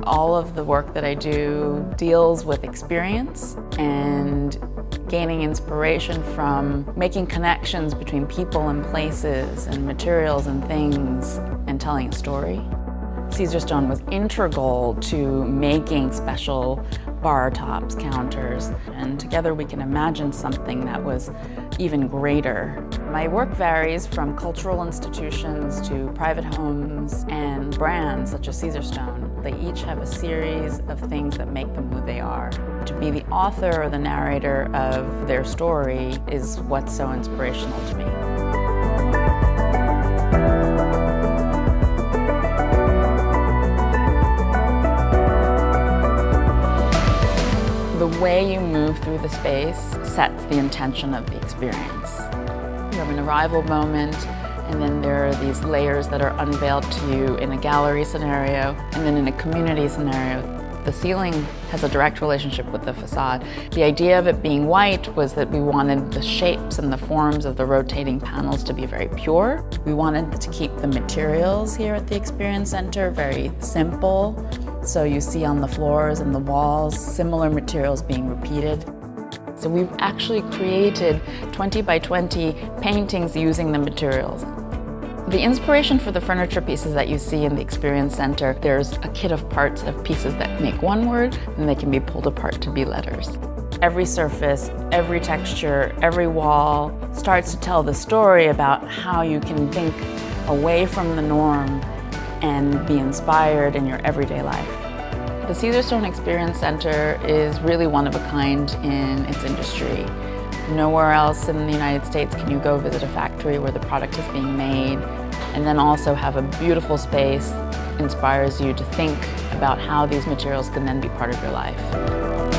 All of the work that I do deals with experience and gaining inspiration from making connections between people and places and materials and things and telling a story. Caesarstone was integral to making special bar tops, counters, and together we can imagine something that was even greater. My work varies from cultural institutions to private homes and brands such as Caesarstone. They each have a series of things that make them who they are. To be the author or the narrator of their story is what's so inspirational to me. The way you move through the space sets the intention of the experience. You have an arrival moment, and then there are these layers that are unveiled to you in a gallery scenario, and then in a community scenario. The ceiling has a direct relationship with the facade. The idea of it being white was that we wanted the shapes and the forms of the rotating panels to be very pure. We wanted to keep the materials here at the Experience Center very simple. So you see on the floors and the walls similar materials being repeated. So we've actually created 20 by 20 paintings using the materials. The inspiration for the furniture pieces that you see in the Experience Center, there's a kit of parts of pieces that make one word, and they can be pulled apart to be letters. Every surface, every texture, every wall starts to tell the story about how you can think away from the norm and be inspired in your everyday life. The Caesarstone Experience Center is really one of a kind in its industry. Nowhere else in the United States can you go visit a factory where the product is being made and then also have a beautiful space that inspires you to think about how these materials can then be part of your life.